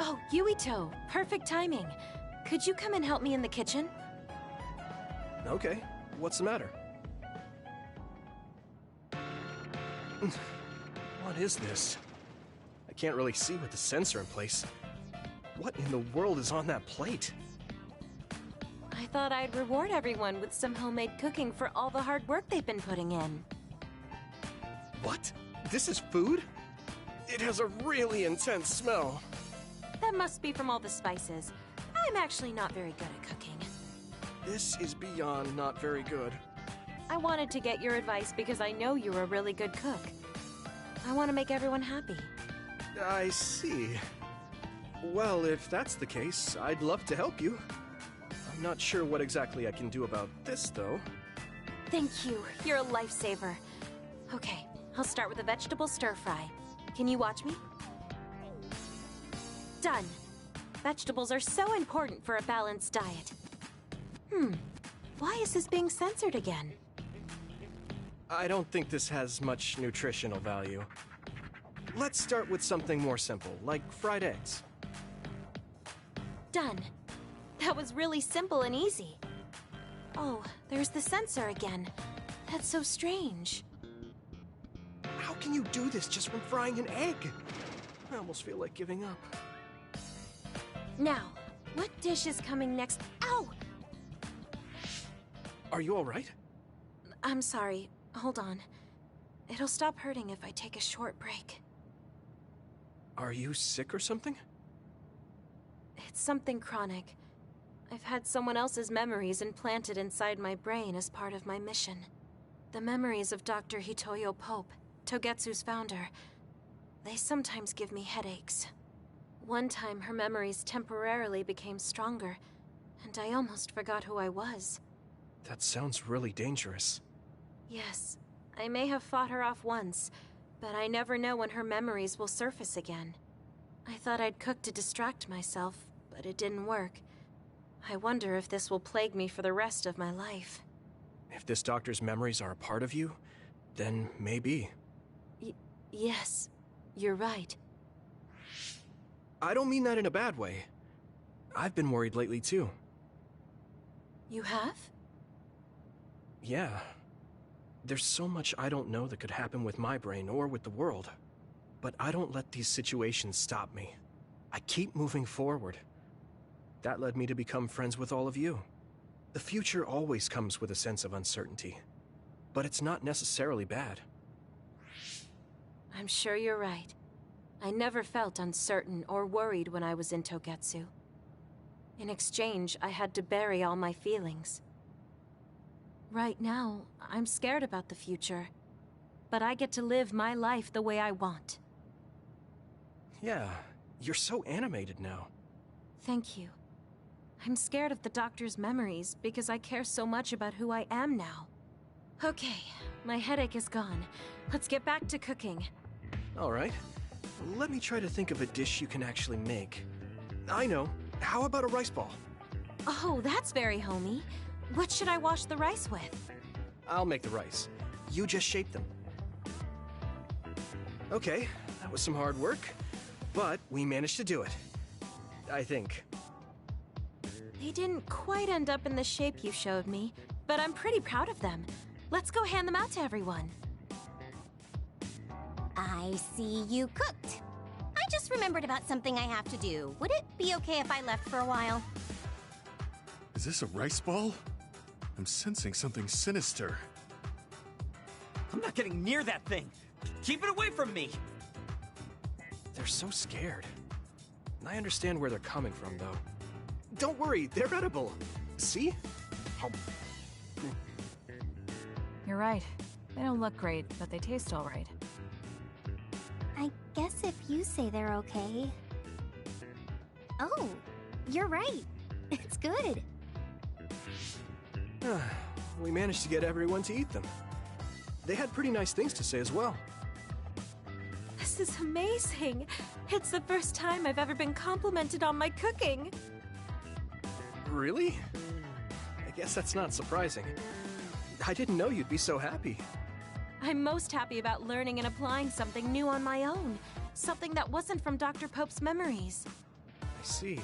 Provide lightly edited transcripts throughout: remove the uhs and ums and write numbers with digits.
Oh, Yuito, perfect timing. Could you come and help me in the kitchen? Okay, what's the matter? What is this? I can't really see with the sensor in place. What in the world is on that plate? I thought I'd reward everyone with some homemade cooking for all the hard work they've been putting in. What? This is food? It has a really intense smell. That must be from all the spices. I'm actually not very good at cooking. This is beyond not very good. I wanted to get your advice because I know you're a really good cook. I want to make everyone happy. I see. Well, if that's the case, I'd love to help you. I'm not sure what exactly I can do about this, though. Thank you. You're a lifesaver. Okay, I'll start with a vegetable stir-fry. Can you watch me? Done. Vegetables are so important for a balanced diet. Why is this being censored again? I don't think this has much nutritional value. Let's start with something more simple, like fried eggs. Done. That was really simple and easy. Oh, there's the censor again. That's so strange. How can you do this just from frying an egg? I almost feel like giving up. Now, what dish is coming next? Ow! Are you alright? I'm sorry. Hold on. It'll stop hurting if I take a short break. Are you sick or something? It's something chronic. I've had someone else's memories implanted inside my brain as part of my mission. The memories of Dr. Hitoyo Pope, Togetsu's founder. They sometimes give me headaches. One time her memories temporarily became stronger, and I almost forgot who I was. That sounds really dangerous. Yes, I may have fought her off once, but I never know when her memories will surface again. I thought I'd cook to distract myself, but it didn't work. I wonder if this will plague me for the rest of my life. If this doctor's memories are a part of you, then maybe. Yes, you're right. I don't mean that in a bad way. I've been worried lately too. You have? Yeah. There's so much I don't know that could happen with my brain or with the world. But I don't let these situations stop me. I keep moving forward. That led me to become friends with all of you. The future always comes with a sense of uncertainty. But it's not necessarily bad. I'm sure you're right. I never felt uncertain or worried when I was in Togetsu. In exchange, I had to bury all my feelings. Right now, I'm scared about the future. But I get to live my life the way I want. Yeah, you're so animated now. Thank you. I'm scared of the doctor's memories because I care so much about who I am now. Okay, my headache is gone. Let's get back to cooking. All right. Let me try to think of a dish you can actually make. I know. How about a rice ball? Oh, that's very homey. What should I wash the rice with? I'll make the rice. You just shape them. Okay, that was some hard work, but we managed to do it. I think. They didn't quite end up in the shape you showed me, but I'm pretty proud of them. Let's go hand them out to everyone. I see you cooked. I just remembered about something I have to do. Would it be okay if I left for a while? Is this a rice ball? I'm sensing something sinister. I'm not getting near that thing. Keep it away from me. They're so scared. I understand where they're coming from, though. Don't worry, they're edible. See? You're right. They don't look great, but they taste all right. I guess if you say they're okay. Oh, you're right. It's good. We managed to get everyone to eat them. They had pretty nice things to say as well. This is amazing. It's the first time I've ever been complimented on my cooking. Really? I guess that's not surprising. I didn't know you'd be so happy. I'm most happy about learning and applying something new on my own. Something that wasn't from Dr. Pope's memories. see.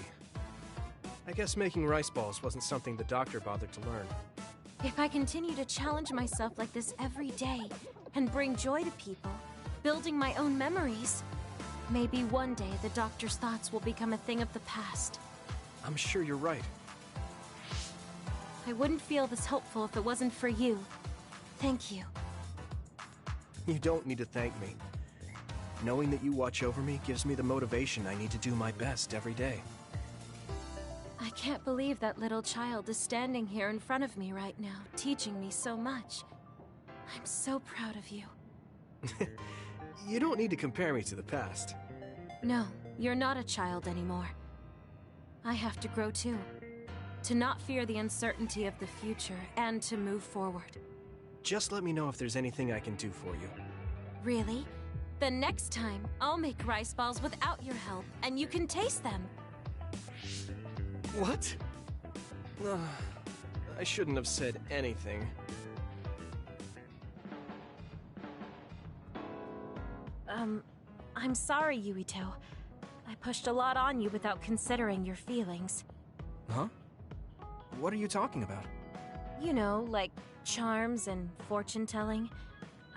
I guess making rice balls wasn't something the doctor bothered to learn. If I continue to challenge myself like this every day and bring joy to people, building my own memories, maybe one day the doctor's thoughts will become a thing of the past. I'm sure you're right. I wouldn't feel this hopeful if it wasn't for you. Thank you. You don't need to thank me. Knowing that you watch over me gives me the motivation I need to do my best every day. I can't believe that little child is standing here in front of me right now, teaching me so much. I'm so proud of you. You don't need to compare me to the past. No, you're not a child anymore. I have to grow too. To not fear the uncertainty of the future and to move forward. Just let me know if there's anything I can do for you. Really? Then next time, I'll make rice balls without your help, and you can taste them. What? I shouldn't have said anything. I'm sorry, Yuito. I pushed a lot on you without considering your feelings. Huh? What are you talking about? You know, like charms and fortune-telling.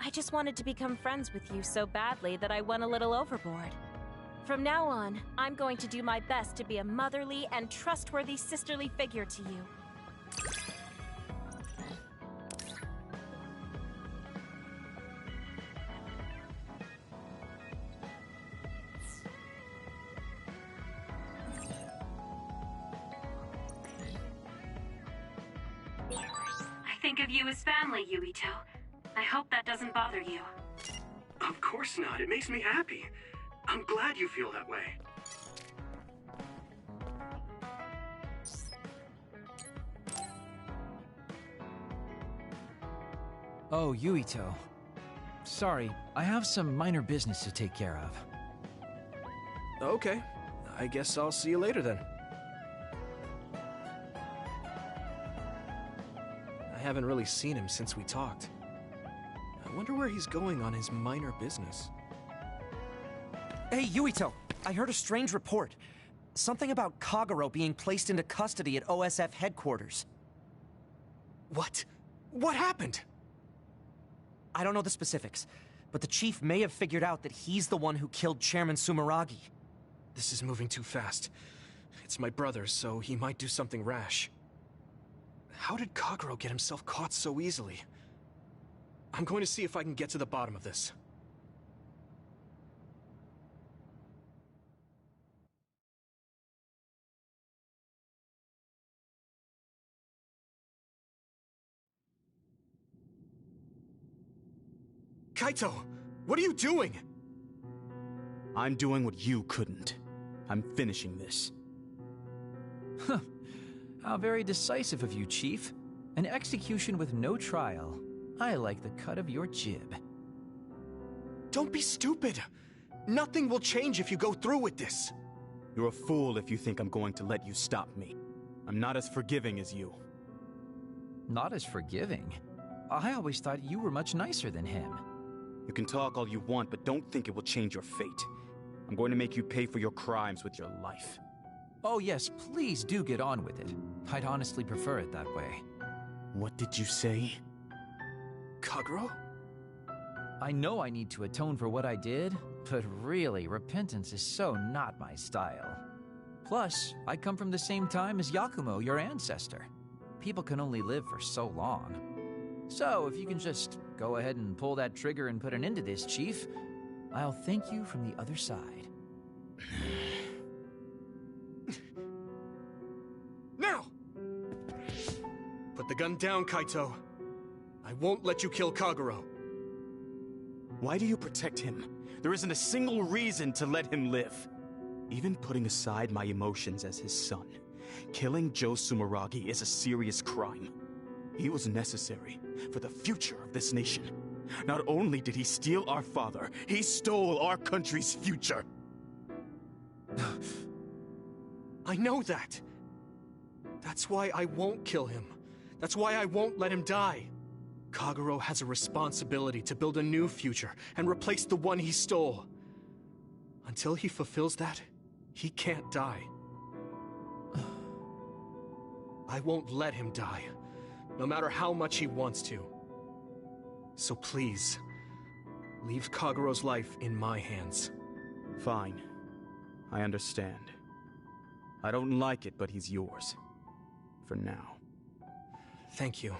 I just wanted to become friends with you so badly that I went a little overboard. From now on, I'm going to do my best to be a motherly and trustworthy sisterly figure to you. I think of you as family, Yuito. I hope that doesn't bother you. Of course not. It makes me happy. I'm glad you feel that way. Oh, Yuito. Sorry, I have some minor business to take care of. Okay. I guess I'll see you later then. I haven't really seen him since we talked. I wonder where he's going on his minor business. Hey, Yuito! I heard a strange report. Something about Kagero being placed into custody at OSF headquarters. What? What happened? I don't know the specifics, but the chief may have figured out that he's the one who killed Chairman Sumeragi. This is moving too fast. It's my brother, so he might do something rash. How did Kagero get himself caught so easily? I'm going to see if I can get to the bottom of this. Kaito! What are you doing? I'm doing what you couldn't. I'm finishing this. Huh. How very decisive of you, Chief. An execution with no trial. I like the cut of your jib. Don't be stupid! Nothing will change if you go through with this! You're a fool if you think I'm going to let you stop me. I'm not as forgiving as you. Not as forgiving? I always thought you were much nicer than him. You can talk all you want, but don't think it will change your fate. I'm going to make you pay for your crimes with your life. Oh yes, please do get on with it. I'd honestly prefer it that way. What did you say? Kagero? I know I need to atone for what I did, but really, repentance is so not my style. Plus, I come from the same time as Yakumo, your ancestor. People can only live for so long. So, if you can just go ahead and pull that trigger and put an end to this, Chief, I'll thank you from the other side. Now! Put the gun down, Kaito. I won't let you kill Kagero. Why do you protect him? There isn't a single reason to let him live. Even putting aside my emotions as his son, killing Joe Sumeragi is a serious crime. He was necessary for the future of this nation. Not only did he steal our father, he stole our country's future. I know that. That's why I won't kill him. That's why I won't let him die. Kagero has a responsibility to build a new future and replace the one he stole. Until he fulfills that, he can't die. I won't let him die, no matter how much he wants to. So please, leave Kagero's life in my hands. Fine. I understand. I don't like it, but he's yours. For now. Thank you.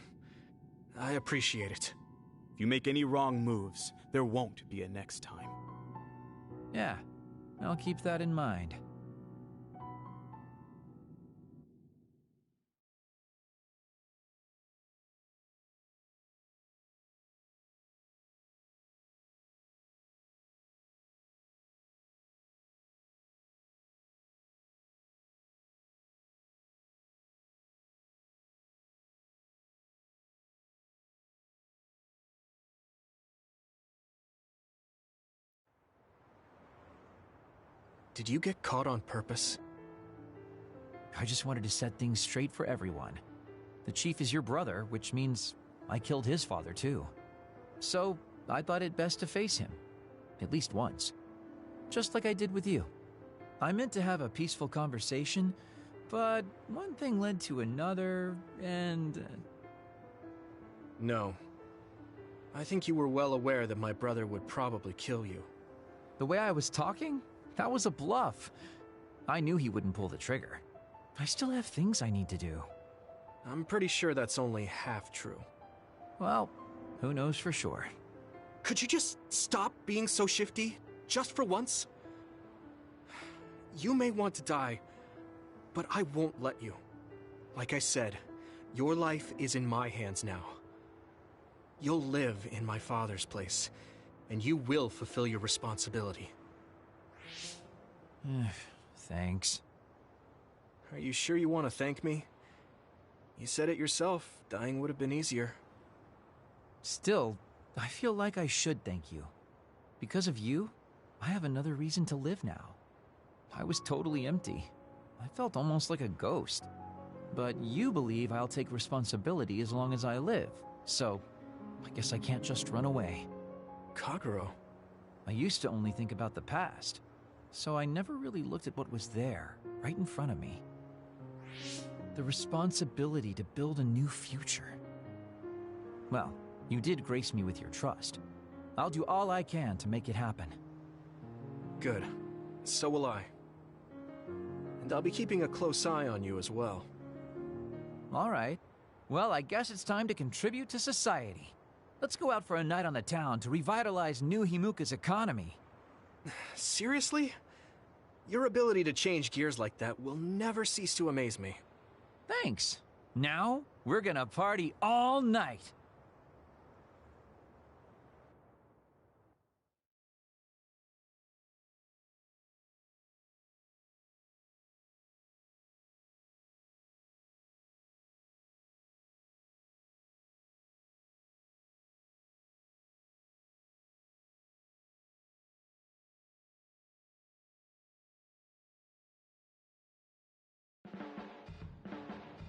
I appreciate it. If you make any wrong moves, there won't be a next time. Yeah, I'll keep that in mind. Did you get caught on purpose? I just wanted to set things straight for everyone. The chief is your brother, which means I killed his father too. So I thought it best to face him, at least once. Just like I did with you. I meant to have a peaceful conversation, but one thing led to another, and... No. I think you were well aware that my brother would probably kill you. The way I was talking? That was a bluff. I knew he wouldn't pull the trigger. I still have things I need to do. I'm pretty sure that's only half true. Well, who knows for sure. Could you just stop being so shifty? Just for once? You may want to die, but I won't let you. Like I said, your life is in my hands now. You'll live in my father's place, and you will fulfill your responsibility. Thanks. Are you sure you want to thank me? You said it yourself, dying would have been easier. Still, I feel like I should thank you. Because of you, I have another reason to live now. I was totally empty. I felt almost like a ghost. But you believe I'll take responsibility as long as I live, so I guess I can't just run away. Kagero. I used to only think about the past, so I never really looked at what was there, right in front of me. The responsibility to build a new future. Well, you did grace me with your trust. I'll do all I can to make it happen. Good. So will I. And I'll be keeping a close eye on you as well. All right. Well, I guess it's time to contribute to society. Let's go out for a night on the town to revitalize New Himuka's economy. Seriously? Your ability to change gears like that will never cease to amaze me. Thanks. Now, we're gonna party all night.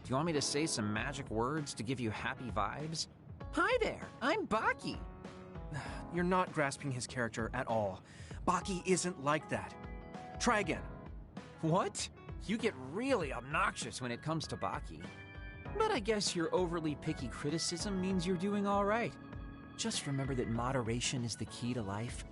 Do you want me to say some magic words to give you happy vibes? Hi there, I'm Baki. You're not grasping his character at all. Baki isn't like that. Try again. What? You get really obnoxious when it comes to Baki. But I guess your overly picky criticism means you're doing all right. Just remember that moderation is the key to life.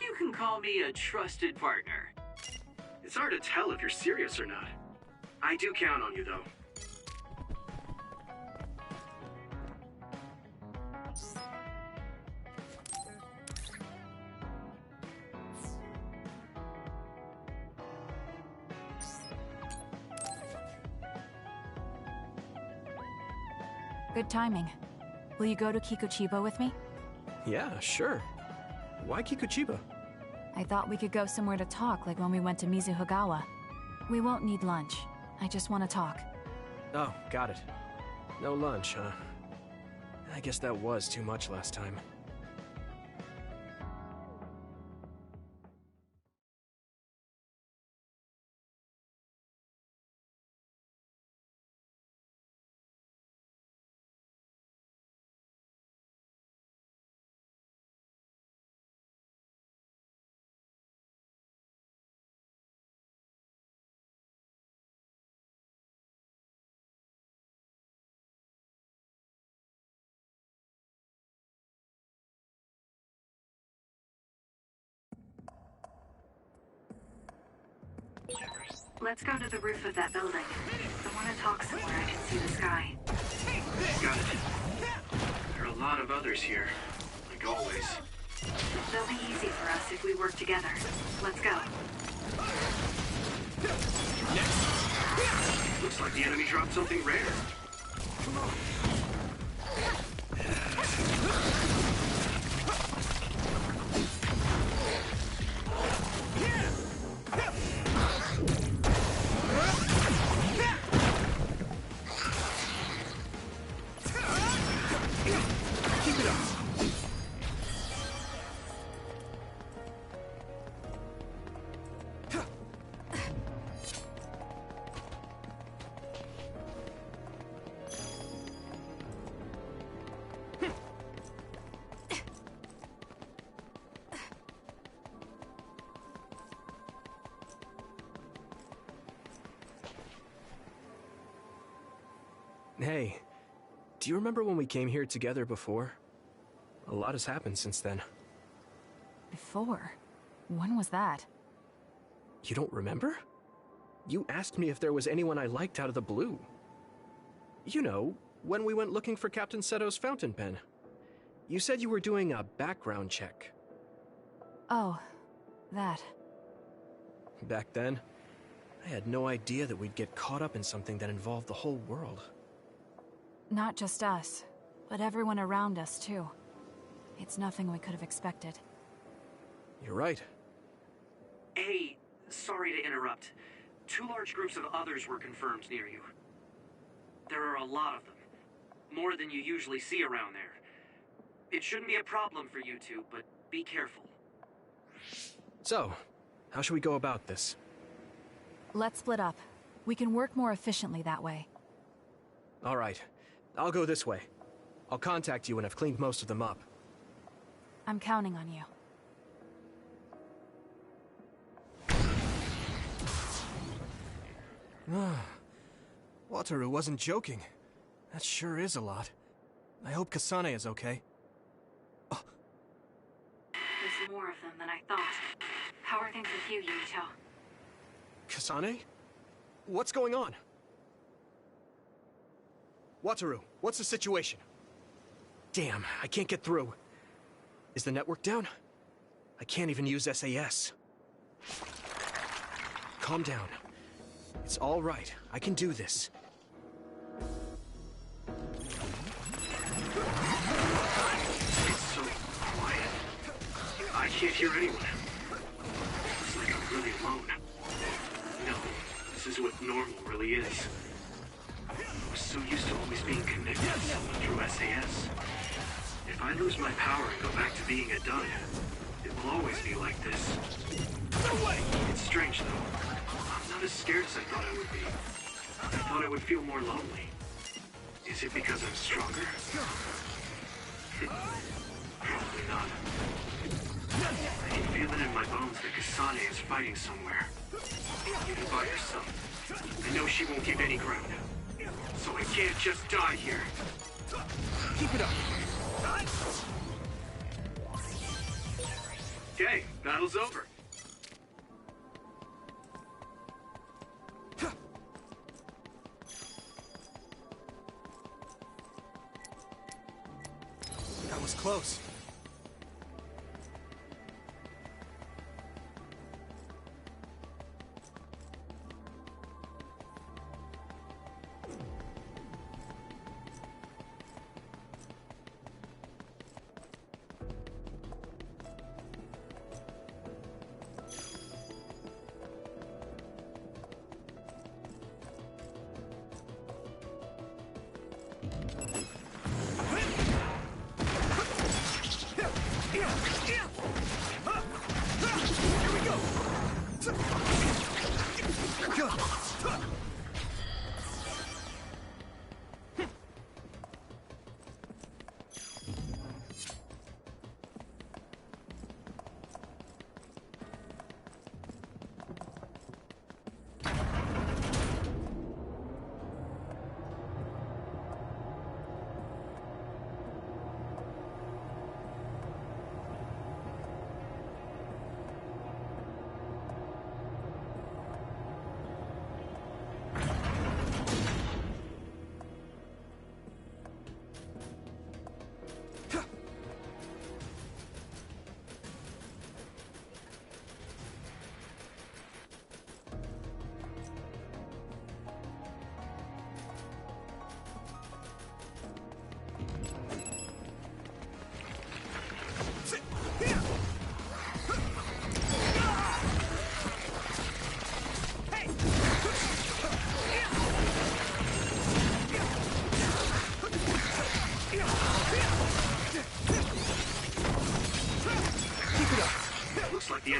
You can call me a trusted partner. It's hard to tell if you're serious or not. I do count on you, though. Good timing. Will you go to Kikuchiba with me? Yeah, sure. Why Kikuchiba? I thought we could go somewhere to talk, like when we went to Mizuhagawa. We won't need lunch. I just want to talk. Oh, got it. No lunch, huh? I guess that was too much last time. Let's go to the roof of that building. I want to talk somewhere I can see the sky. Got it. There are a lot of others here, like always. They'll be easy for us if we work together. Let's go. Looks like the enemy dropped something rare. Keep it up. Hey, do you remember when we came here together before? A lot has happened since then. Before? When was that? You don't remember? You asked me if there was anyone I liked out of the blue. You know, when we went looking for Captain Seto's fountain pen. You said you were doing a background check. Oh, that. Back then, I had no idea that we'd get caught up in something that involved the whole world. Not just us, but everyone around us, too. It's nothing we could have expected. You're right. Hey, sorry to interrupt. 2 large groups of others were confirmed near you. There are a lot of them. More than you usually see around there. It shouldn't be a problem for you two, but be careful. So, how should we go about this? Let's split up. We can work more efficiently that way. All right. I'll go this way. I'll contact you when I've cleaned most of them up. I'm counting on you. Wataru wasn't joking. That sure is a lot. I hope Kasane is okay. There's more of them than I thought. How are things with you, Yuito? Kasane? What's going on? Wataru, what's the situation? Damn, I can't get through. Is the network down? I can't even use SAS. Calm down. It's all right. I can do this. It's so quiet. I can't hear anyone. It's like I'm really alone. No, this is what normal really is. I was so used to always being connected to someone through SAS. If I lose my power and go back to being a dud, it will always be like this. No way! It's strange though. I'm not as scared as I thought I would be. I thought I would feel more lonely. Is it because I'm stronger? Probably not. I can feel it in my bones that Kasane is fighting somewhere. Even by herself. I know she won't give any ground. So I can't just die here. Keep it up. Okay, battle's over. That was close.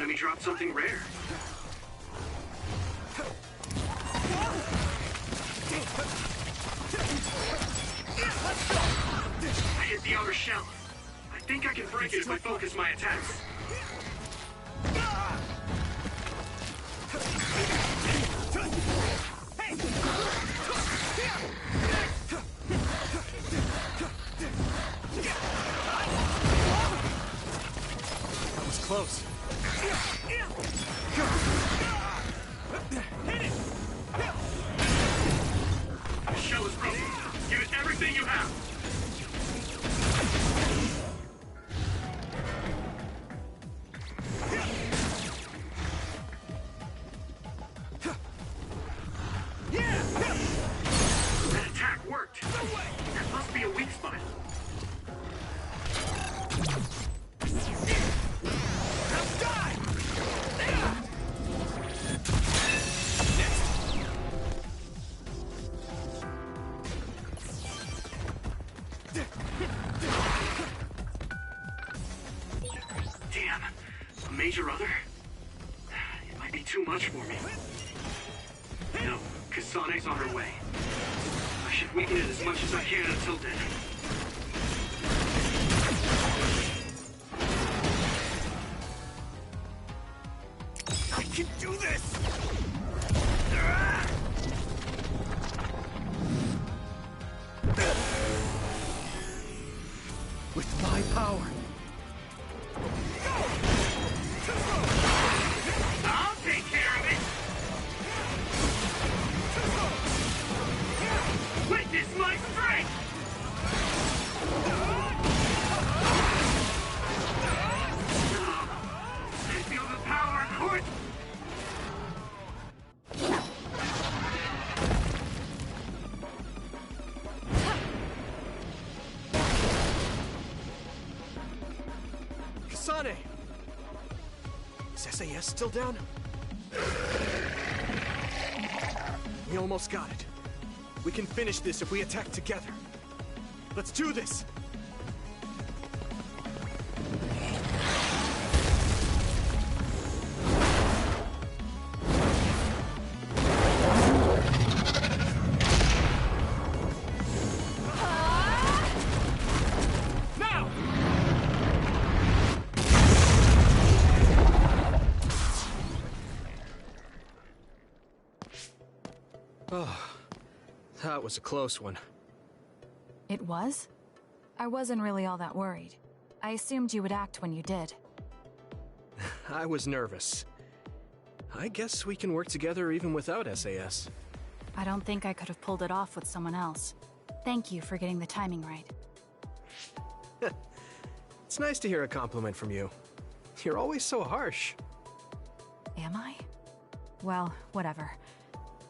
let me drop something rare. I hit the outer shell. I think I can break it if I focus my attacks. That was close. The shell is broken. Give it everything you have. That attack worked. That must be a weak spot. Damn. A major other? It might be too much for me. No, Kasane's on her way. I should weaken it as much as I can until then. I can do this! With my power. I'll take care of it! Witness my strength! I feel the power court! Kasane! Is SAS still down? We almost got it. We can finish this if we attack together. Let's do this! Now! Oh, that was a close one. It was? I wasn't really all that worried. I assumed you would act when you did. I was nervous. I guess we can work together even without SAS. I don't think I could have pulled it off with someone else. Thank you for getting the timing right. It's nice to hear a compliment from you. You're always so harsh. Am I? Well, whatever.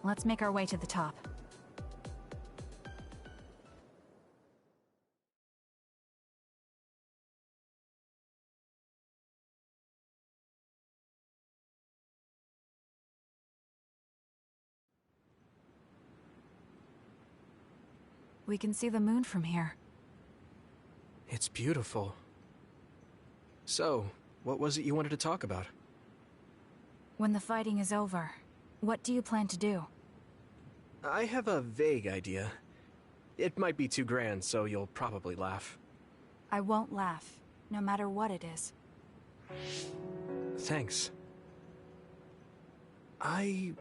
Let's make our way to the top. We can see the moon from here. It's beautiful. So, what was it you wanted to talk about? When the fighting is over, what do you plan to do? I have a vague idea. It might be too grand, so you'll probably laugh. I won't laugh, no matter what it is. Thanks. I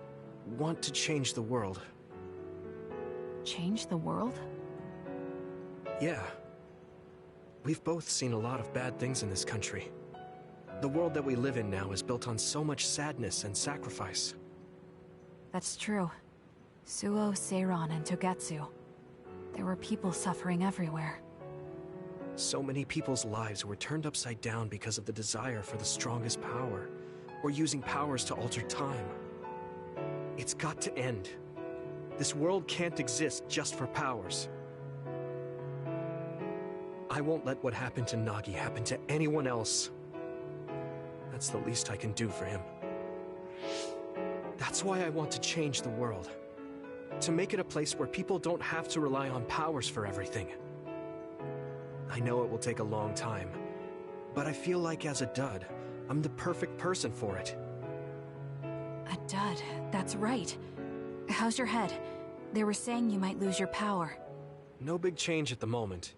want to change the world. Change the world? Yeah. We've both seen a lot of bad things in this country. The world that we live in now is built on so much sadness and sacrifice. That's true. Suo, Seiran, and Togetsu. There were people suffering everywhere. So many people's lives were turned upside down because of the desire for the strongest power, or using powers to alter time. It's got to end. This world can't exist just for powers. I won't let what happened to Nagi happen to anyone else. That's the least I can do for him. That's why I want to change the world. To make it a place where people don't have to rely on powers for everything. I know it will take a long time, but I feel like as a dud, I'm the perfect person for it. A dud, that's right. How's your head? They were saying you might lose your power. No big change at the moment,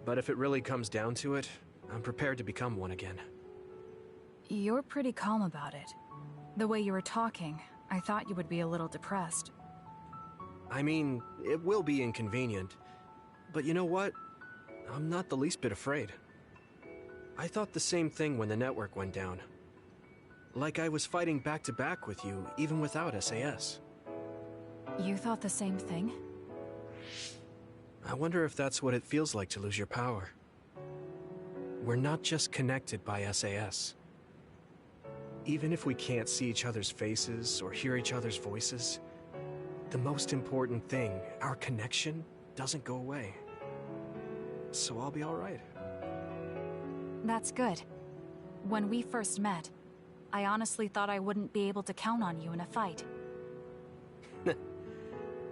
but if it really comes down to it, I'm prepared to become one again. You're pretty calm about it. The way you were talking, I thought you would be a little depressed. I mean, it will be inconvenient, but you know what? I'm not the least bit afraid. I thought the same thing when the network went down. Like I was fighting back-to-back with you, even without SAS. You thought the same thing? I wonder if that's what it feels like to lose your power. We're not just connected by SAS. Even if we can't see each other's faces or hear each other's voices, the most important thing, our connection, doesn't go away. So I'll be all right. That's good. When we first met, I honestly thought I wouldn't be able to count on you in a fight.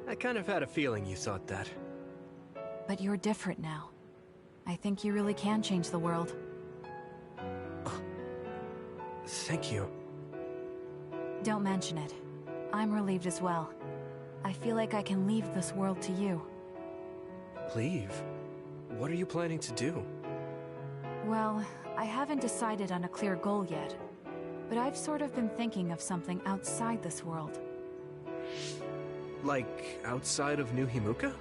I kind of had a feeling you thought that. But you're different now. I think you really can change the world. Thank you. Don't mention it. I'm relieved as well. I feel like I can leave this world to you. Leave? What are you planning to do? Well, I haven't decided on a clear goal yet, but I've sort of been thinking of something outside this world. Like, outside of New Himuka?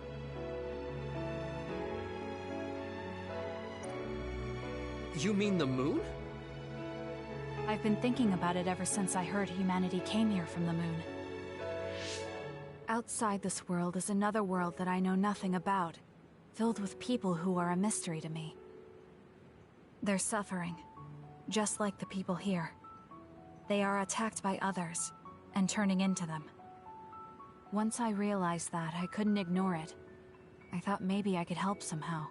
You mean the moon? I've been thinking about it ever since I heard humanity came here from the moon. Outside this world is another world that I know nothing about, filled with people who are a mystery to me. They're suffering, just like the people here. They are attacked by others, and turning into them. Once I realized that, I couldn't ignore it. I thought maybe I could help somehow.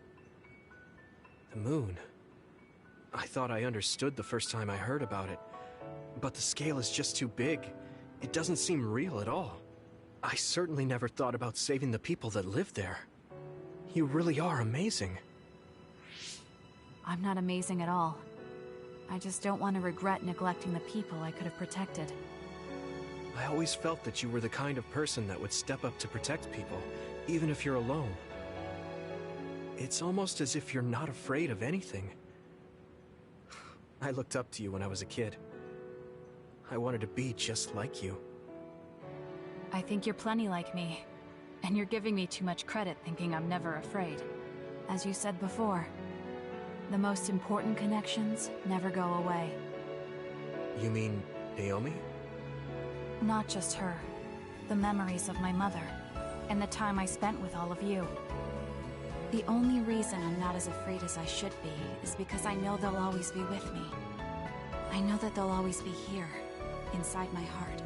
The moon? I thought I understood the first time I heard about it, but the scale is just too big. It doesn't seem real at all. I certainly never thought about saving the people that live there. You really are amazing. I'm not amazing at all. I just don't want to regret neglecting the people I could have protected. I always felt that you were the kind of person that would step up to protect people, even if you're alone. It's almost as if you're not afraid of anything. I looked up to you when I was a kid. I wanted to be just like you. I think you're plenty like me, and you're giving me too much credit thinking I'm never afraid. As you said before, the most important connections never go away. You mean Naomi? Not just her. The memories of my mother, and the time I spent with all of you. The only reason I'm not as afraid as I should be is because I know they'll always be with me. I know that they'll always be here, inside my heart.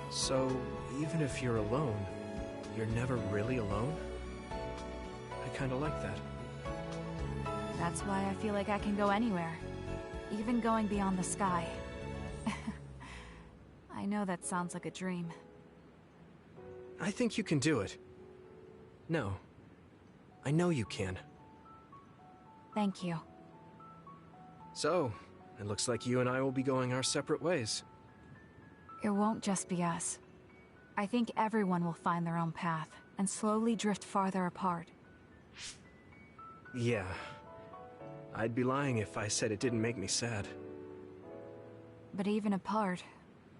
So, even if you're alone, you're never really alone? I kinda like that. That's why I feel like I can go anywhere, even going beyond the sky. I know that sounds like a dream. I think you can do it. No. I know you can. Thank you. So, it looks like you and I will be going our separate ways. It won't just be us. I think everyone will find their own path and slowly drift farther apart. Yeah. I'd be lying if I said it didn't make me sad. But even apart,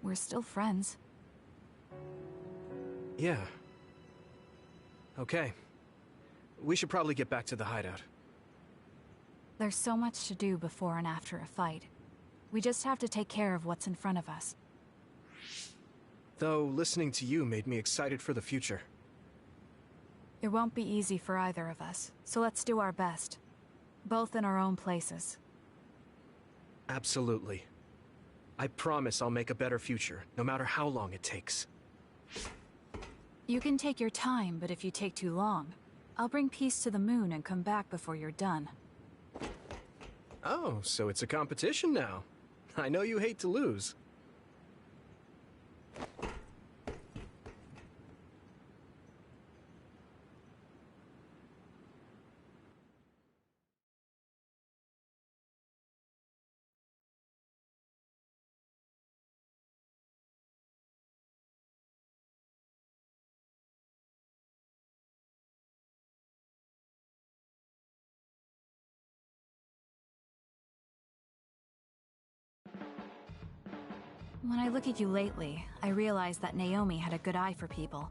we're still friends. Yeah. Okay. We should probably get back to the hideout. There's so much to do before and after a fight. We just have to take care of what's in front of us. Though, listening to you made me excited for the future. It won't be easy for either of us, so let's do our best. Both in our own places. Absolutely. I promise I'll make a better future, no matter how long it takes. You can take your time, but if you take too long, I'll bring peace to the moon and come back before you're done. Oh, so it's a competition now. I know you hate to lose. When I look at you lately, I realize that Naomi had a good eye for people.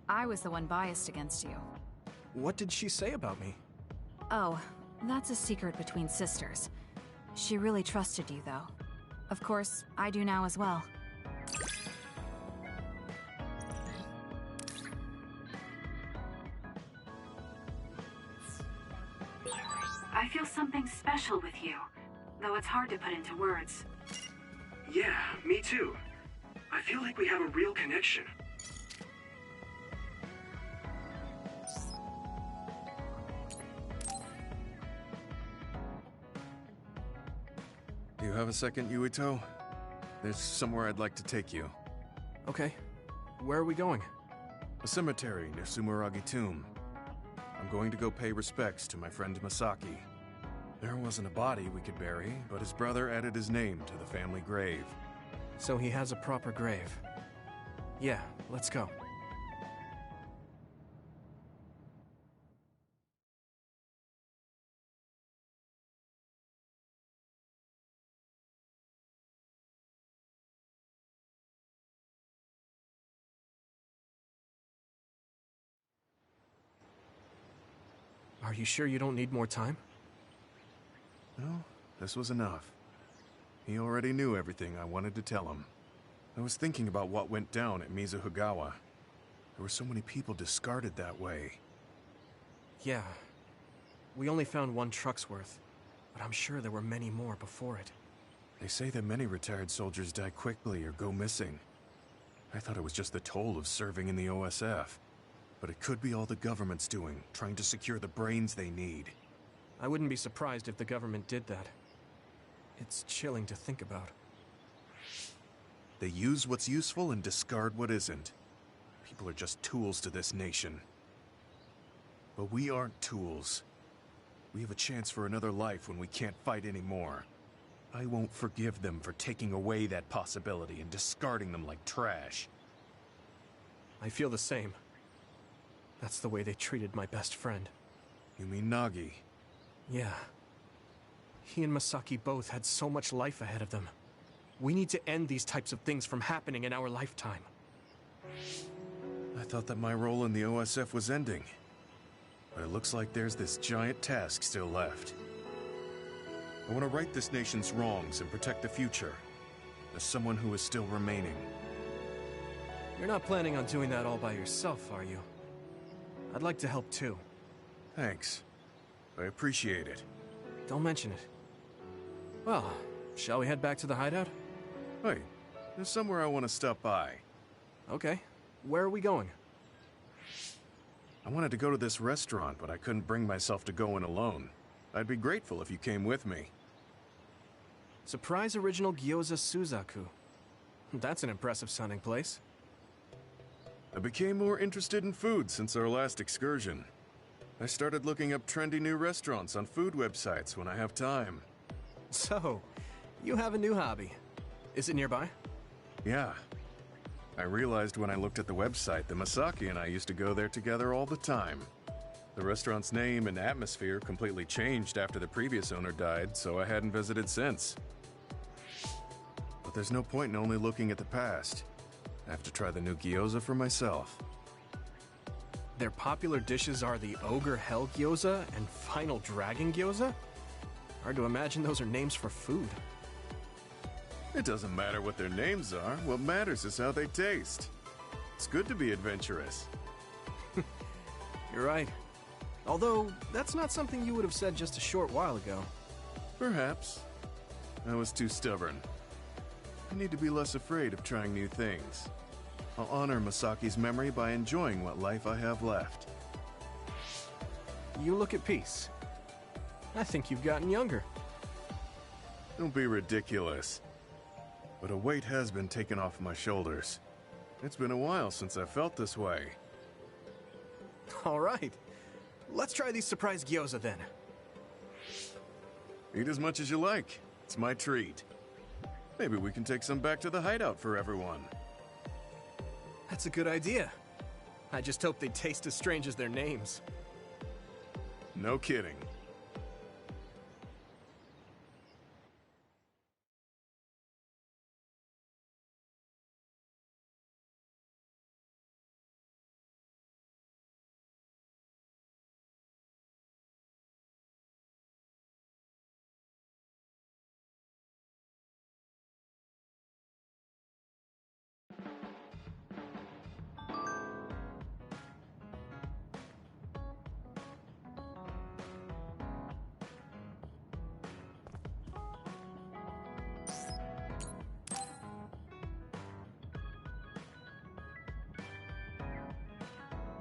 I was the one biased against you. What did she say about me? Oh, that's a secret between sisters. She really trusted you, though. Of course, I do now as well. I feel something special with you, though it's hard to put into words. Yeah, me too. I feel like we have a real connection. Do you have a second, Yuito? There's somewhere I'd like to take you. Okay. Where are we going? A cemetery near Sumeragi Tomb. I'm going to go pay respects to my friend Masaki. There wasn't a body we could bury, but his brother added his name to the family grave. So he has a proper grave. Yeah, let's go. Are you sure you don't need more time? No, this was enough. He already knew everything I wanted to tell him. I was thinking about what went down at Mizuhigawa. There were so many people discarded that way. Yeah. We only found one truck's worth, but I'm sure there were many more before it. They say that many retired soldiers die quickly or go missing. I thought it was just the toll of serving in the OSF. But it could be all the government's doing, trying to secure the brains they need. I wouldn't be surprised if the government did that. It's chilling to think about. They use what's useful and discard what isn't. People are just tools to this nation. But we aren't tools. We have a chance for another life when we can't fight anymore. I won't forgive them for taking away that possibility and discarding them like trash. I feel the same. That's the way they treated my best friend. You mean Nagi? Yeah. He and Masaki both had so much life ahead of them. We need to end these types of things from happening in our lifetime. I thought that my role in the OSF was ending. But it looks like there's this giant task still left. I want to right this nation's wrongs and protect the future. As someone who is still remaining. You're not planning on doing that all by yourself, are you? I'd like to help too. Thanks. I appreciate it. Don't mention it. Well, shall we head back to the hideout? Hey, there's somewhere I want to stop by. Okay. Where are we going? I wanted to go to this restaurant, but I couldn't bring myself to go in alone. I'd be grateful if you came with me. Surprise Original Gyoza Suzaku. That's an impressive sounding place. I became more interested in food since our last excursion. I started looking up trendy new restaurants on food websites when I have time. So, you have a new hobby. Is it nearby? Yeah. I realized when I looked at the website that Masaki and I used to go there together all the time. The restaurant's name and atmosphere completely changed after the previous owner died, so I hadn't visited since. But there's no point in only looking at the past. I have to try the new gyoza for myself. Their popular dishes are the Ogre Hell Gyoza and Final Dragon Gyoza? Hard to imagine those are names for food. It doesn't matter what their names are. What matters is how they taste. It's good to be adventurous. You're right. Although, that's not something you would have said just a short while ago. Perhaps. I was too stubborn. I need to be less afraid of trying new things. I'll honor Masaki's memory by enjoying what life I have left. You look at peace. I think you've gotten younger. Don't be ridiculous. But a weight has been taken off my shoulders. It's been a while since I felt this way. All right. Let's try these surprise gyoza then. Eat as much as you like. It's my treat. Maybe we can take some back to the hideout for everyone. That's a good idea. I just hope they taste as strange as their names. No kidding.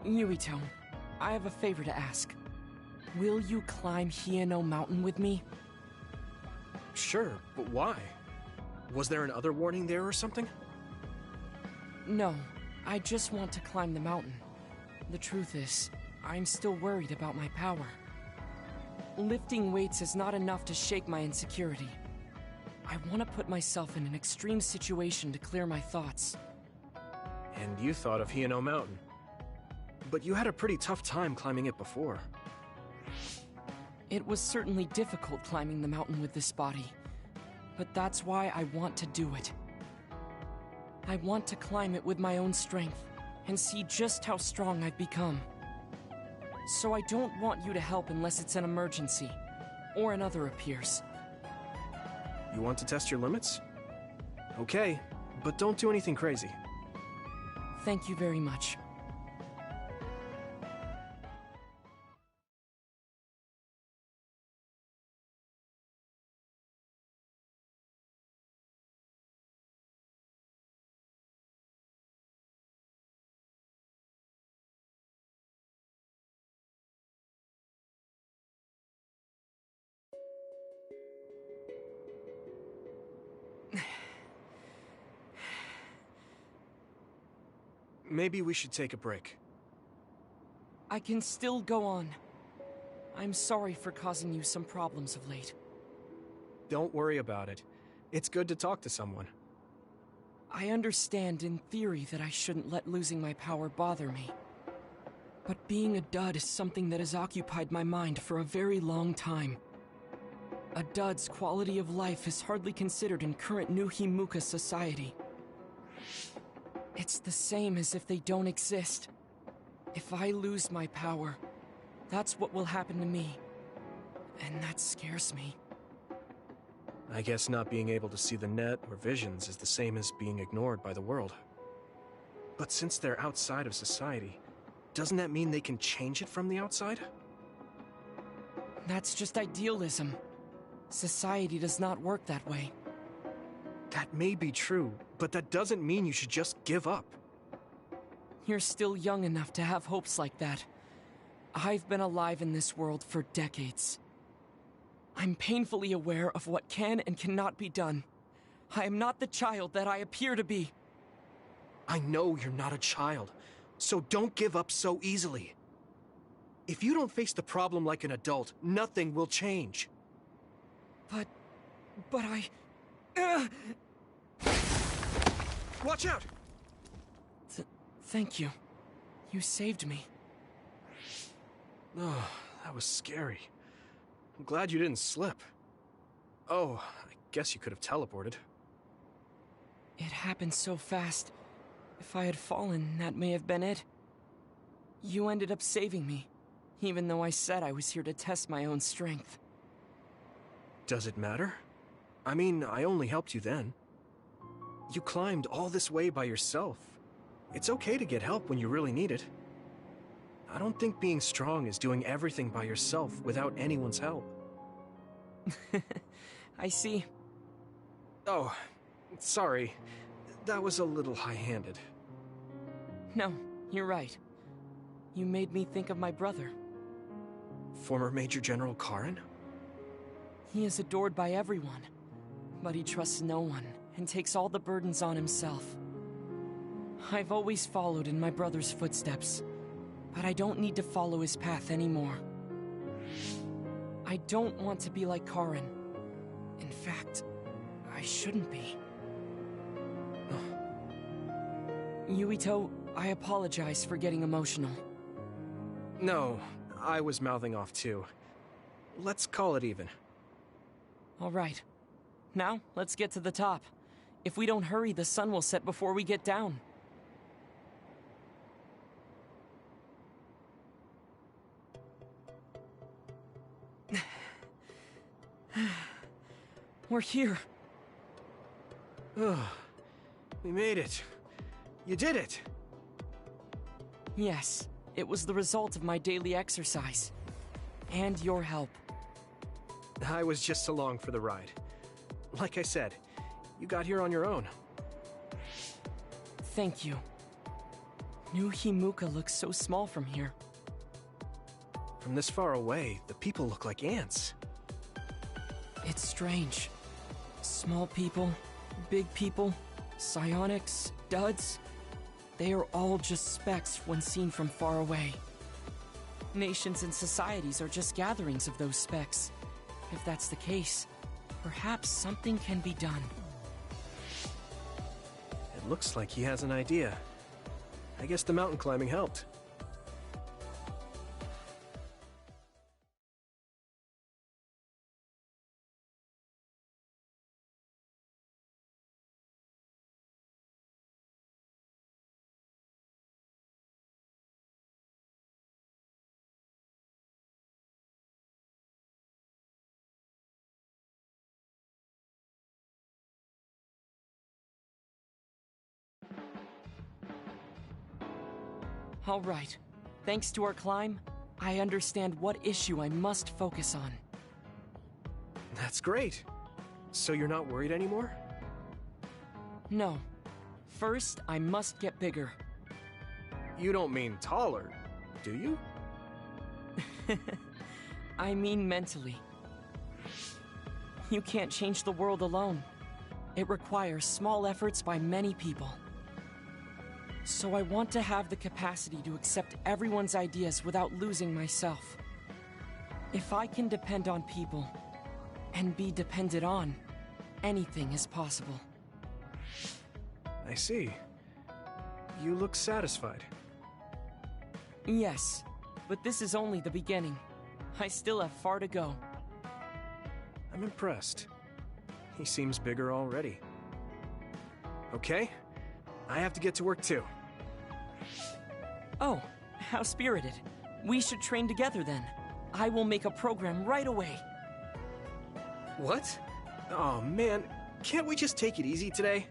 Yuito, I have a favor to ask. Will you climb Hieno Mountain with me? Sure, but why? Was there an other warning there or something? No, I just want to climb the mountain. The truth is, I'm still worried about my power. Lifting weights is not enough to shake my insecurity. I want to put myself in an extreme situation to clear my thoughts. And you thought of Hieno Mountain. But you had a pretty tough time climbing it before. It was certainly difficult climbing the mountain with this body, but that's why I want to do it. I want to climb it with my own strength and see just how strong I've become. So I don't want you to help unless it's an emergency, or another appears. You want to test your limits? Okay, but don't do anything crazy. Thank you very much. Maybe we should take a break. I can still go on. I'm sorry for causing you some problems of late. Don't worry about it. It's good to talk to someone. I understand in theory that I shouldn't let losing my power bother me. But being a dud is something that has occupied my mind for a very long time. A dud's quality of life is hardly considered in current New Himuka society. It's the same as if they don't exist. If I lose my power, that's what will happen to me. And that scares me. I guess not being able to see the net or visions is the same as being ignored by the world. But since they're outside of society, doesn't that mean they can change it from the outside? That's just idealism. Society does not work that way. That may be true, but that doesn't mean you should just give up. You're still young enough to have hopes like that. I've been alive in this world for decades. I'm painfully aware of what can and cannot be done. I am not the child that I appear to be. I know you're not a child, so don't give up so easily. If you don't face the problem like an adult, nothing will change. But I... Watch out! Thank you. You saved me. Oh, that was scary. I'm glad you didn't slip. Oh, I guess you could have teleported. It happened so fast. If I had fallen, that may have been it. You ended up saving me, even though I said I was here to test my own strength. Does it matter? I mean, I only helped you then. You climbed all this way by yourself. It's okay to get help when you really need it. I don't think being strong is doing everything by yourself without anyone's help. I see. Oh, sorry. That was a little high-handed. No, you're right. You made me think of my brother. Former Major General Karin? He is adored by everyone, but he trusts no one and takes all the burdens on himself. I've always followed in my brother's footsteps, but I don't need to follow his path anymore. I don't want to be like Karin. In fact, I shouldn't be. Yuito, I apologize for getting emotional. No, I was mouthing off too. Let's call it even. All right. Now, let's get to the top. If we don't hurry, the sun will set before we get down. We're here. We made it. You did it. Yes, it was the result of my daily exercise. And your help. I was just along for the ride. Like I said, you got here on your own. Thank you. New Himuka looks so small from here. From this far away, the people look like ants. It's strange. Small people, big people, psionics, duds. They are all just specks when seen from far away. Nations and societies are just gatherings of those specks. If that's the case, perhaps something can be done. It looks like he has an idea. I guess the mountain climbing helped. All right. Thanks to our climb, I understand what issue I must focus on. That's great. So you're not worried anymore? No. First, I must get bigger. You don't mean taller, do you? I mean mentally. You can't change the world alone. It requires small efforts by many people. So I want to have the capacity to accept everyone's ideas without losing myself. If I can depend on people, and be depended on, anything is possible. I see. You look satisfied. Yes, but this is only the beginning. I still have far to go. I'm impressed. He seems bigger already. Okay, I have to get to work too. Oh, how spirited. We should train together then. I will make a program right away. What? Oh man, can't we just take it easy today?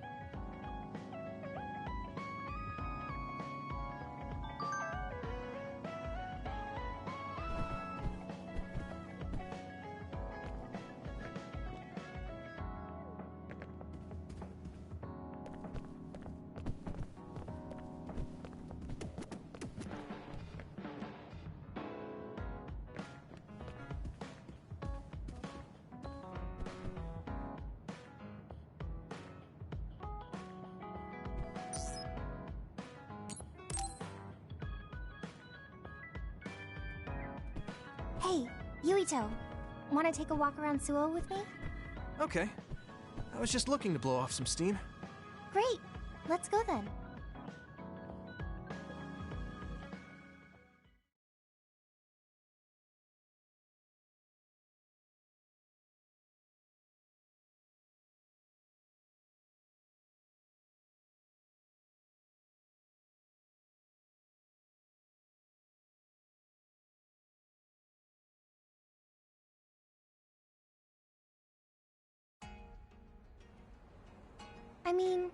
Hey, Yuito. Wanna take a walk around Suo with me? Okay. I was just looking to blow off some steam. Great! Let's go then. I mean,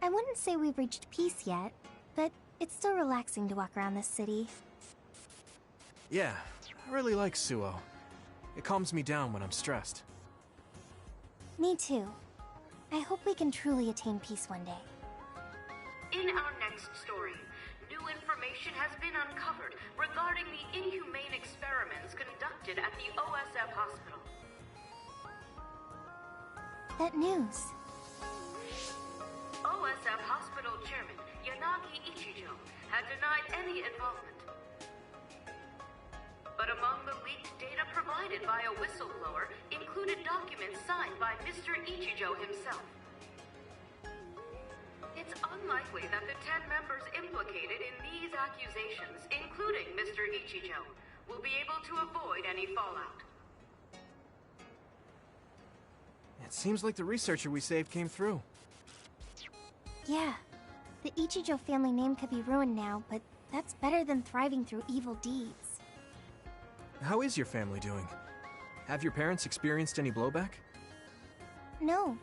I wouldn't say we've reached peace yet, but it's still relaxing to walk around this city. Yeah, I really like Suo. It calms me down when I'm stressed. Me too. I hope we can truly attain peace one day. In our next story, new information has been uncovered regarding the inhumane experiments conducted at the OSF hospital. That news. OSF Hospital Chairman Yanagi Ichijo had denied any involvement. But among the leaked data provided by a whistleblower included documents signed by Mr. Ichijo himself. It's unlikely that the 10 members implicated in these accusations, including Mr. Ichijo, will be able to avoid any fallout. It seems like the researcher we saved came through. Yeah. The Ichijo family name could be ruined now, but that's better than thriving through evil deeds. How is your family doing? Have your parents experienced any blowback? No.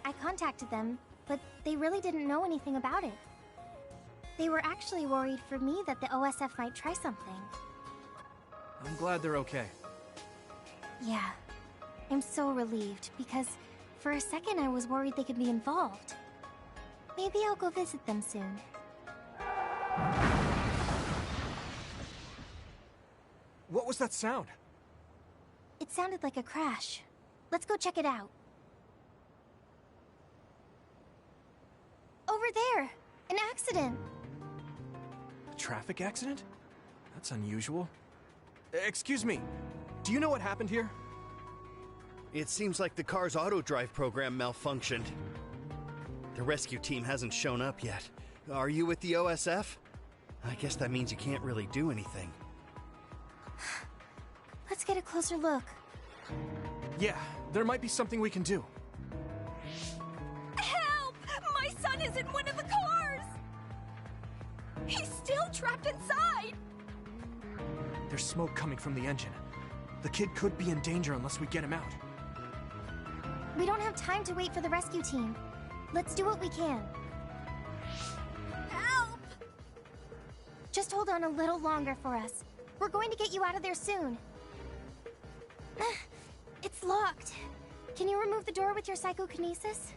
I contacted them, but they really didn't know anything about it. They were actually worried for me that the OSF might try something. I'm glad they're okay. Yeah. I'm so relieved, because for a second I was worried they could be involved. Maybe I'll go visit them soon. was that sound? It sounded like a crash. Let's go check it out. Over there! An accident! A traffic accident? That's unusual. Excuse me, do you know what happened here? It seems like the car's auto-drive program malfunctioned. The rescue team hasn't shown up yet. Are you with the OSF? I guess that means you can't really do anything. Let's get a closer look. Yeah, there might be something we can do. Help! My son is in one of the cars! He's still trapped inside! There's smoke coming from the engine. The kid could be in danger unless we get him out. We don't have time to wait for the rescue team. Let's do what we can. Help! Just hold on a little longer for us. We're going to get you out of there soon. It's locked. Can you remove the door with your psychokinesis?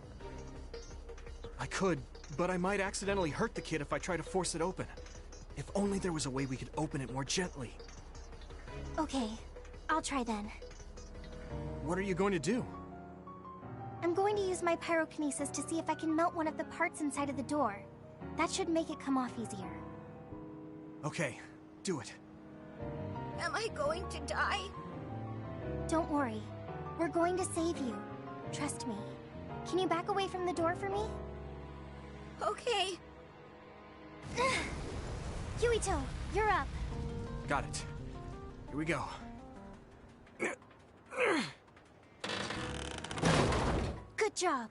I could, but I might accidentally hurt the kid if I try to force it open. If only there was a way we could open it more gently. Okay, I'll try then. What are you going to do? I'm going to use my pyrokinesis to see if I can melt one of the parts inside of the door. That should make it come off easier. Okay, do it. Am I going to die? Don't worry. We're going to save you. Trust me. Can you back away from the door for me? Okay. Yuito, you're up. Got it. Here we go. Good job.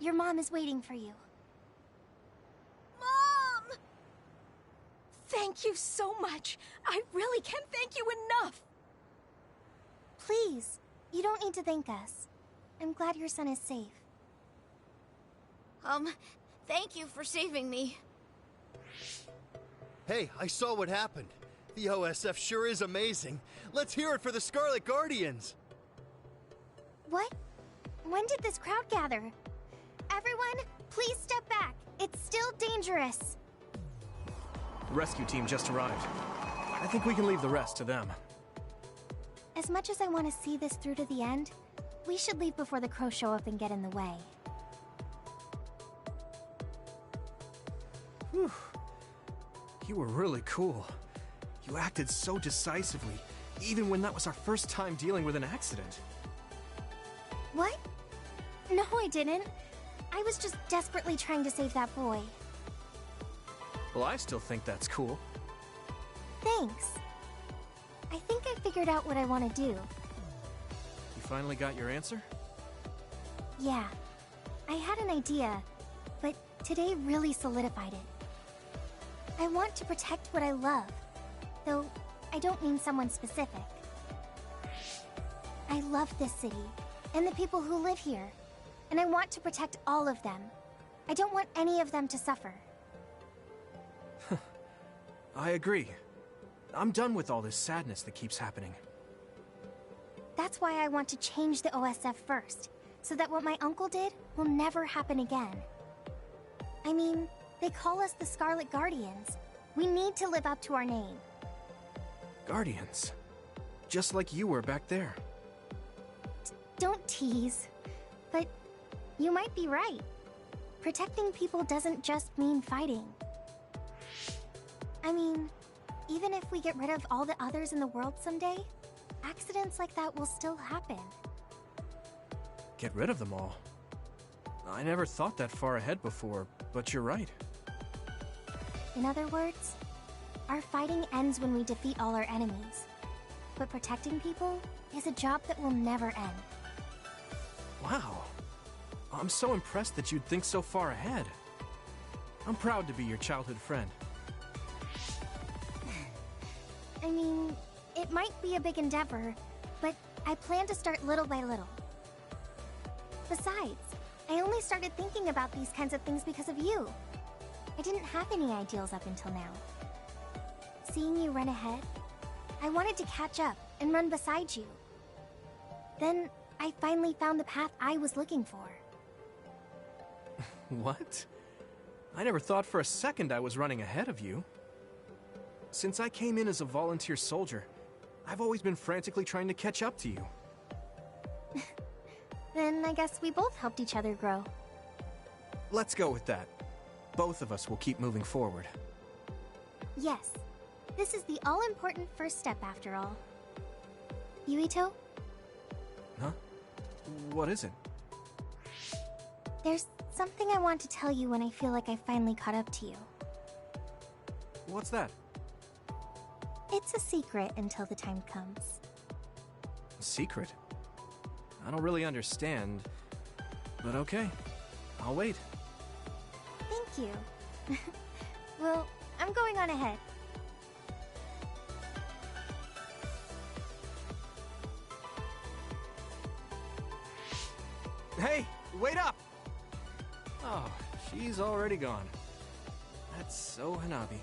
Your mom is waiting for you. Mom! Thank you so much. I really can't thank you enough. Please, you don't need to thank us. I'm glad your son is safe. Thank you for saving me. Hey, I saw what happened. The OSF sure is amazing. Let's hear it for the Scarlet Guardians. What? When did this crowd gather? Everyone, please step back. It's still dangerous. The rescue team just arrived. I think we can leave the rest to them. As much as I want to see this through to the end, we should leave before the crows show up and get in the way. Whew. You were really cool. You acted so decisively, even when that was our first time dealing with an accident. What? No, I didn't. I was just desperately trying to save that boy. Well, I still think that's cool. Thanks. I think I figured out what I want to do. You finally got your answer? Yeah. I had an idea, but today really solidified it. I want to protect what I love, though I don't mean someone specific. I love this city, and the people who live here, and I want to protect all of them. I don't want any of them to suffer. I agree. I'm done with all this sadness that keeps happening. That's why I want to change the OSF first, so that what my uncle did will never happen again. I mean, they call us the Scarlet Guardians. We need to live up to our name. Guardians? Just like you were back there. Don't tease. But you might be right. Protecting people doesn't just mean fighting. I mean, even if we get rid of all the others in the world someday, accidents like that will still happen. Get rid of them all? I never thought that far ahead before, but you're right. In other words, our fighting ends when we defeat all our enemies. But protecting people is a job that will never end. Wow. I'm so impressed that you'd think so far ahead. I'm proud to be your childhood friend. I mean, it might be a big endeavor, but I plan to start little by little. Besides, I only started thinking about these kinds of things because of you. I didn't have any ideals up until now. Seeing you run ahead, I wanted to catch up and run beside you. Then, I finally found the path I was looking for. What? I never thought for a second I was running ahead of you. Since I came in as a volunteer soldier, I've always been frantically trying to catch up to you. Then I guess we both helped each other grow. Let's go with that. Both of us will keep moving forward. Yes. This is the all-important first step after all. Yuito? Huh? What is it? There's something I want to tell you when I feel like I finally caught up to you. What's that? It's a secret until the time comes. A secret? I don't really understand, but okay. I'll wait. Thank you. Well, I'm going on ahead. Hey, wait up! Oh, she's already gone. That's so Hanabi.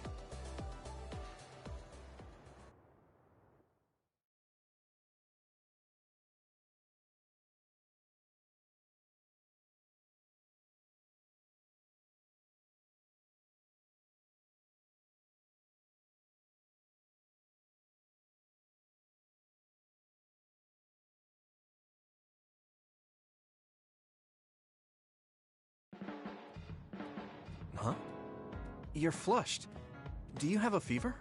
Huh? You're flushed. Do you have a fever?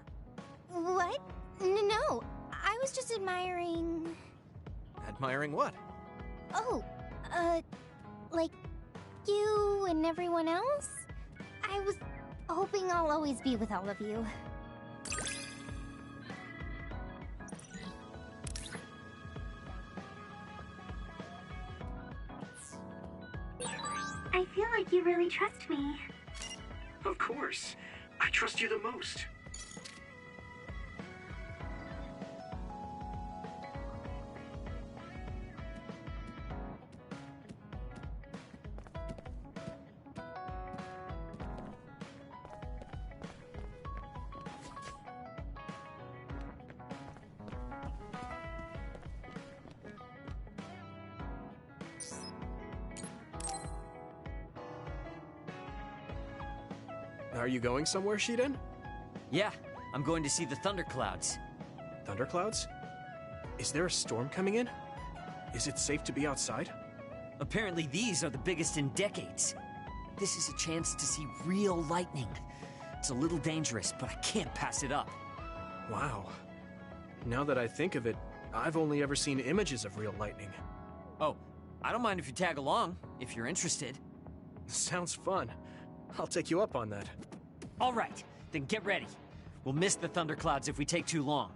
What? No, I was just admiring... Admiring what? Oh, like you and everyone else? I was hoping I'll always be with all of you. I feel like you really trust me. Of course. I trust you the most. Are you going somewhere, Shiden? Yeah, I'm going to see the thunderclouds. Thunderclouds? Is there a storm coming in? Is it safe to be outside? Apparently these are the biggest in decades. This is a chance to see real lightning. It's a little dangerous, but I can't pass it up. Wow. Now that I think of it, I've only ever seen images of real lightning. Oh, I don't mind if you tag along, if you're interested. Sounds fun. I'll take you up on that. All right, then get ready. We'll miss the thunderclouds if we take too long.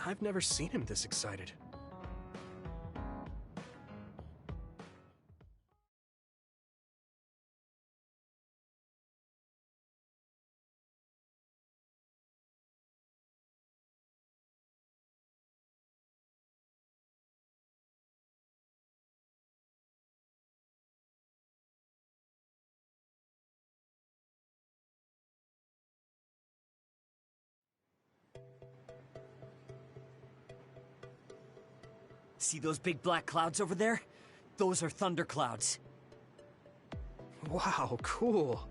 I've never seen him this excited. See those big black clouds over there? Those are thunderclouds. Wow, cool.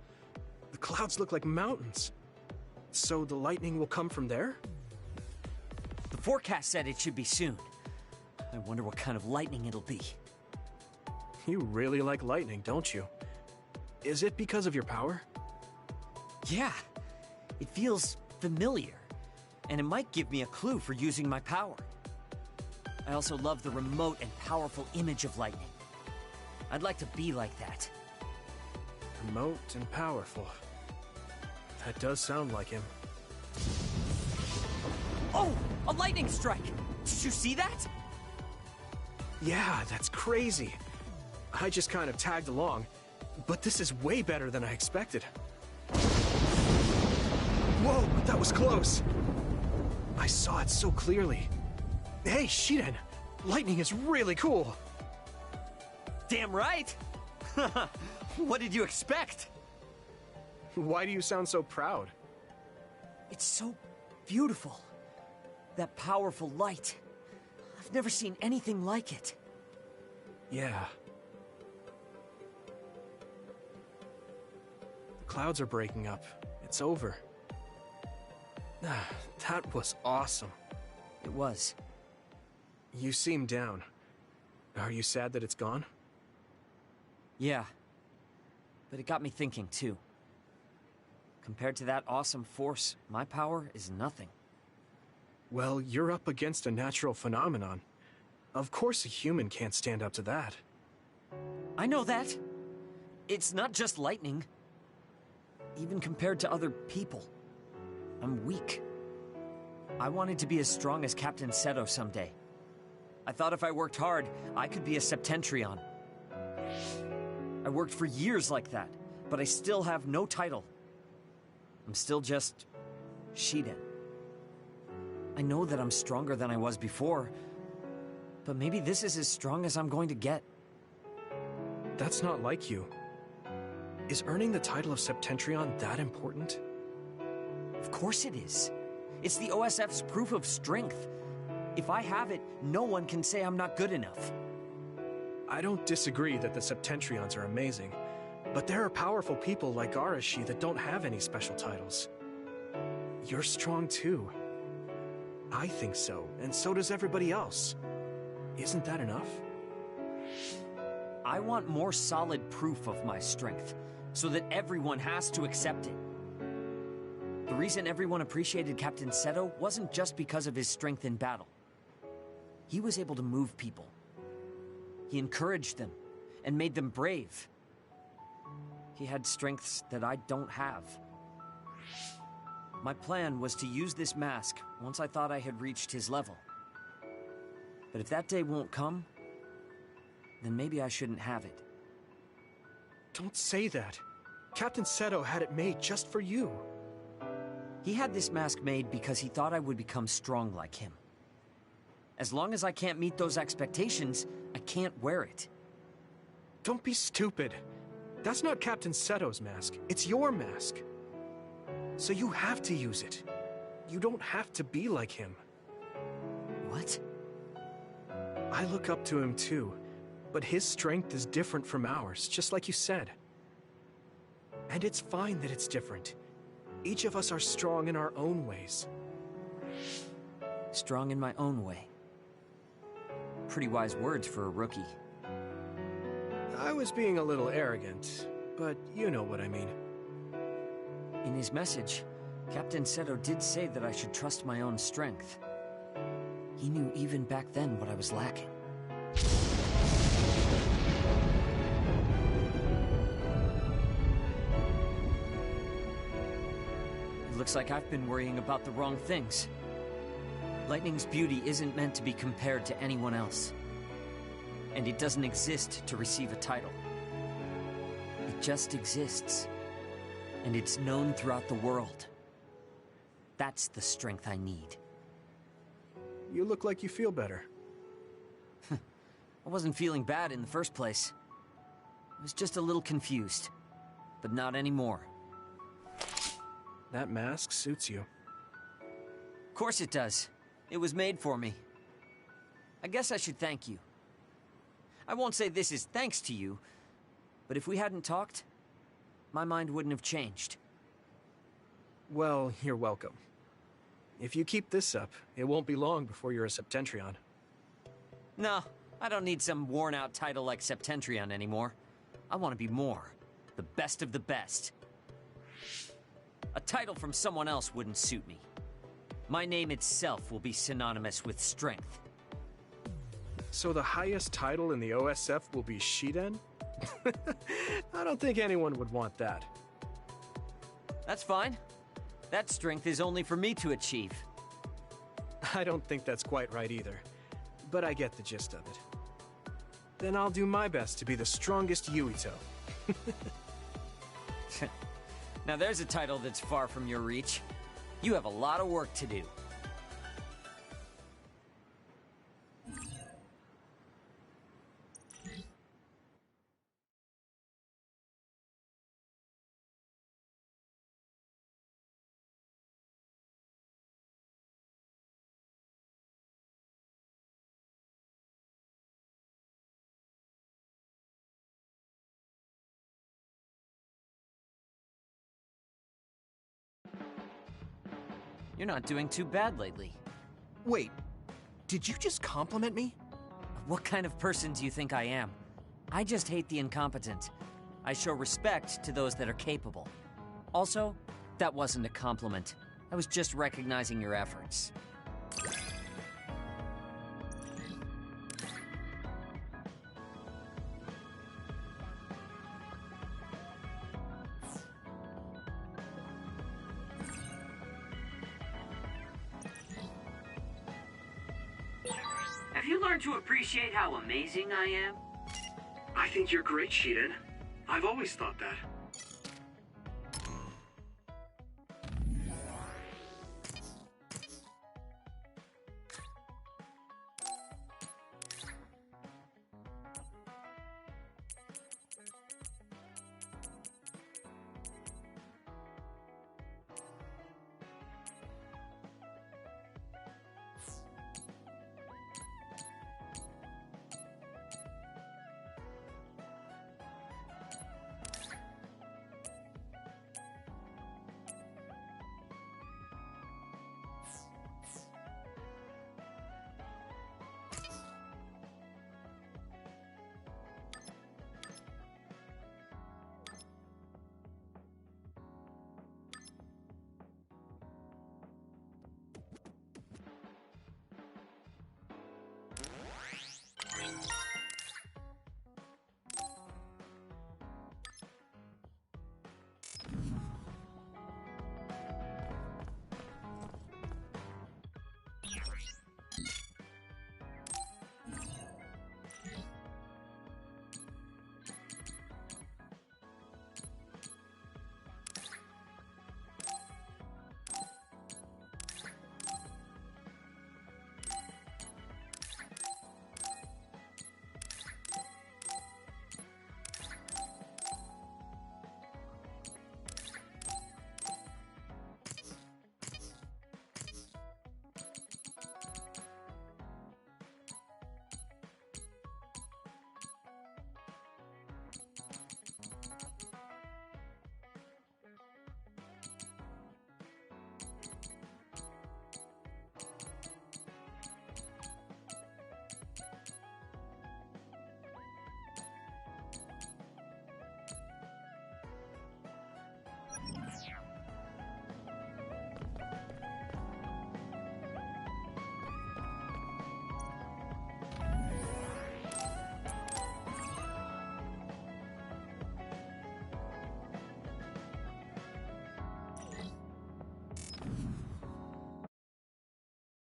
The clouds look like mountains. So the lightning will come from there? The forecast said it should be soon. I wonder what kind of lightning it'll be. You really like lightning, don't you? Is it because of your power? Yeah. It feels familiar. And it might give me a clue for using my power. I also love the remote and powerful image of lightning. I'd like to be like that. Remote and powerful. That does sound like him. Oh! A lightning strike! Did you see that? Yeah, that's crazy. I just kind of tagged along, but this is way better than I expected. Whoa, that was close! I saw it so clearly. Hey, Shiden! Lightning is really cool! Damn right! What did you expect? Why do you sound so proud? It's so beautiful. That powerful light. I've never seen anything like it. Yeah. The clouds are breaking up. It's over. That was awesome. It was. You seem down. Are you sad that it's gone? Yeah. But it got me thinking, too. Compared to that awesome force, my power is nothing. Well, you're up against a natural phenomenon. Of course a human can't stand up to that. I know that. It's not just lightning. Even compared to other people, I'm weak. I wanted to be as strong as Captain Seto someday. I thought if I worked hard, I could be a Septentrion. I worked for years like that, but I still have no title. I'm still just Shiden. I know that I'm stronger than I was before, but maybe this is as strong as I'm going to get. That's not like you. Is earning the title of Septentrion that important? Of course it is. It's the OSF's proof of strength. If I have it, no one can say I'm not good enough. I don't disagree that the Septentrions are amazing, but there are powerful people like Arashi that don't have any special titles. You're strong too. I think so, and so does everybody else. Isn't that enough? I want more solid proof of my strength, so that everyone has to accept it. The reason everyone appreciated Captain Seto wasn't just because of his strength in battle. He was able to move people. He encouraged them, and made them brave. He had strengths that I don't have. My plan was to use this mask once I thought I had reached his level. But if that day won't come, then maybe I shouldn't have it. Don't say that. Captain Seto had it made just for you. He had this mask made because he thought I would become strong like him. As long as I can't meet those expectations, I can't wear it. Don't be stupid. That's not Captain Seto's mask. It's your mask. So you have to use it. You don't have to be like him. What? I look up to him too, but his strength is different from ours, just like you said. And it's fine that it's different. Each of us are strong in our own ways. Strong in my own way. Pretty wise words for a rookie. I was being a little arrogant, but you know what I mean. In his message, Captain Seto did say that I should trust my own strength. He knew even back then what I was lacking. It looks like I've been worrying about the wrong things. Lightning's beauty isn't meant to be compared to anyone else. And it doesn't exist to receive a title. It just exists. And it's known throughout the world. That's the strength I need. You look like you feel better. I wasn't feeling bad in the first place. I was just a little confused. But not anymore. That mask suits you. Of course it does. It was made for me. I guess I should thank you. I won't say this is thanks to you, but if we hadn't talked, my mind wouldn't have changed. Well, you're welcome. If you keep this up, it won't be long before you're a Septentrion. No, I don't need some worn-out title like Septentrion anymore. I want to be more. The best of the best. A title from someone else wouldn't suit me. My name itself will be synonymous with strength. So the highest title in the OSF will be Shiden? I don't think anyone would want that. That's fine. That strength is only for me to achieve. I don't think that's quite right either, but I get the gist of it. Then I'll do my best to be the strongest Yuito. Now there's a title that's far from your reach. You have a lot of work to do. You're not doing too bad lately. Wait, Did you just compliment me? What kind of person do you think I am? I just hate the incompetent. I show respect to those that are capable. Also, that wasn't a compliment. I was just recognizing your efforts. Have you learned to appreciate how amazing I am? I think you're great, Shiden. I've always thought that.